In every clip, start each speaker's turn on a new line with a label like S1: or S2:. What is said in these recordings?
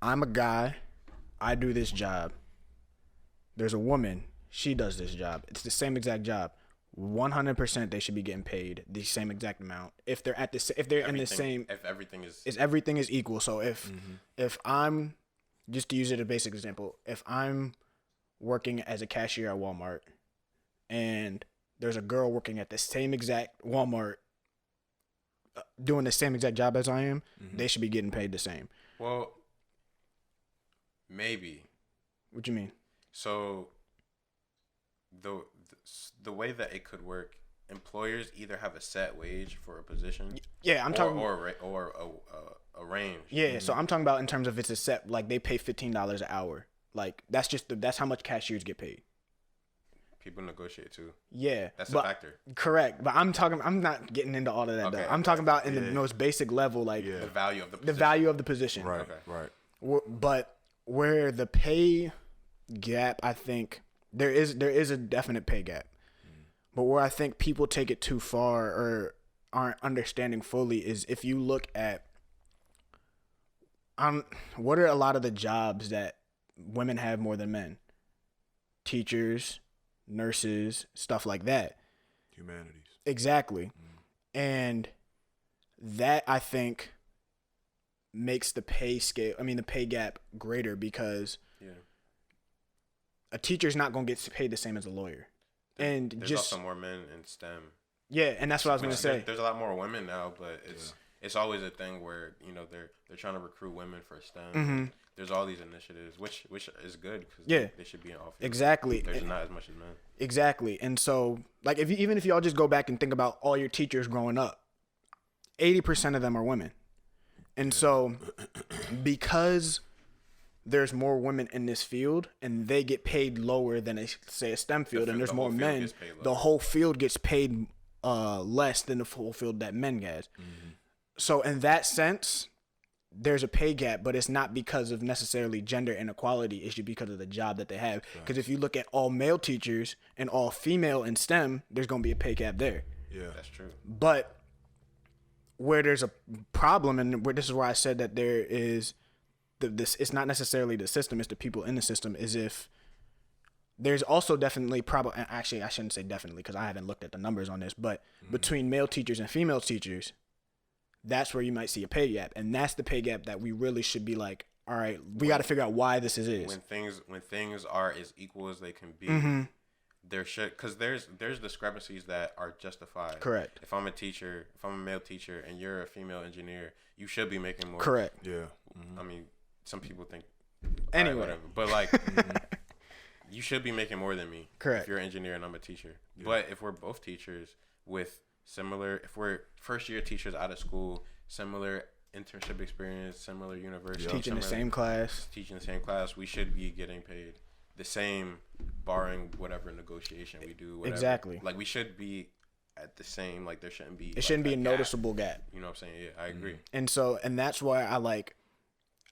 S1: I'm a guy, I do this job. There's a woman, she does this job. It's the same exact job. 100% they should be getting paid the same exact amount if they're in the same,
S2: if everything
S1: is equal. So if I'm, just to use it as a basic example, if I'm working as a cashier at Walmart and there's a girl working at the same exact Walmart doing the same exact job as I am, they should be getting paid the same.
S2: Well, maybe.
S1: What you mean?
S2: So the way that it could work, employers either have a set wage for a position, or a range.
S1: Yeah, so I'm talking about in terms of it's a set, like they pay $15 an hour. Like that's how much cashiers get paid.
S2: People negotiate too.
S1: Yeah,
S2: that's a factor.
S1: Correct, but I'm not getting into all of that. Okay, I'm talking about in the most basic level, like
S2: the value of the position.
S1: The value of the position.
S3: Right, right.
S1: But where the pay gap, I think there is a definite pay gap. But where I think people take it too far or aren't understanding fully is if you look at what are a lot of the jobs that women have more than men? Teachers, nurses, stuff like that.
S3: Humanities.
S1: Exactly. And that, I think, makes the pay gap greater because a teacher's not going to get paid the same as a lawyer. And
S2: there's also more men in STEM.
S1: Yeah, and that's what I was going to say.
S2: There's a lot more women now, but it's always a thing where they're trying to recruit women for STEM. There's all these initiatives, which is good because they should be in all fields.
S1: Exactly.
S2: There's not as much as men.
S1: Exactly, and so like even if y'all just go back and think about all your teachers growing up, 80% of them are women, and so because there's more women in this field and they get paid lower than a STEM field, and there's more men, the whole field gets paid less than the full field that men get. So in that sense, there's a pay gap, but it's not because of necessarily gender inequality. It's just because of the job that they have. Because if you look at all male teachers and all female in STEM, there's going to be a pay gap there.
S3: Yeah,
S2: that's true.
S1: But where there's a problem, and this is where I said that there is this, it's not necessarily the system, it's the people in the system, is if there's also definitely actually I shouldn't say definitely because I haven't looked at the numbers on this, but between male teachers and female teachers, that's where you might see a pay gap, and that's the pay gap that we really should be like, all right, we got to figure out why this is.
S2: When things are as equal as they can be, there should, because there's discrepancies that are justified.
S1: Correct.
S2: If I'm a male teacher and you're a female engineer, you should be making more.
S1: Correct.
S3: Yeah.
S2: I mean, some people think
S1: anyway,
S2: whatever, but like you should be making more than me.
S1: Correct.
S2: If you're an engineer and I'm a teacher, but if we're both teachers with if we're first year teachers out of school, similar internship experience, similar university,
S1: teaching the same class,
S2: we should be getting paid the same, barring whatever negotiation we do. Whatever.
S1: Exactly.
S2: Like we should be at the same. Like there shouldn't be.
S1: It shouldn't be a noticeable gap.
S2: You know what I'm saying? Yeah, I agree.
S1: And that's why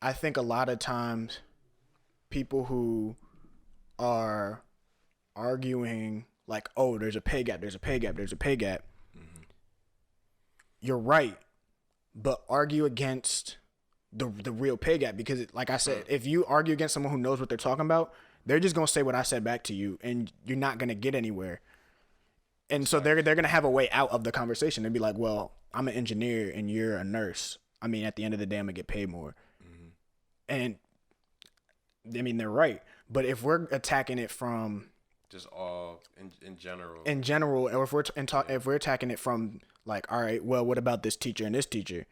S1: I think a lot of times people who are arguing like, oh, there's a pay gap. You're right, but argue against the real pay gap, because like I said, if you argue against someone who knows what they're talking about, they're just gonna say what I said back to you, and you're not gonna get anywhere. And so they're gonna have a way out of the conversation. They'd be like, well, I'm an engineer and you're a nurse. I mean, at the end of the day, I'm gonna get paid more. And I mean, they're right, but if we're attacking it from
S2: just all in
S1: general, or if we're attacking it from like, all right, well, what about this teacher and this teacher?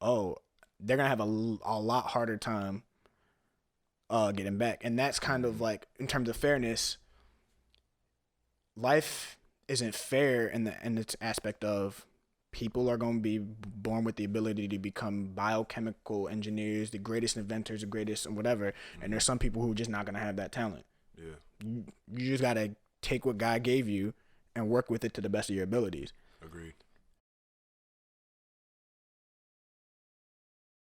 S1: Oh, they're gonna have a lot harder time getting back. And that's kind of like, in terms of fairness, life isn't fair in its aspect of people are going to be born with the ability to become biochemical engineers, the greatest inventors, the greatest whatever, and there's some people who are just not going to have that talent. You just got to take what God gave you and work with it to the best of your abilities.
S3: Agreed.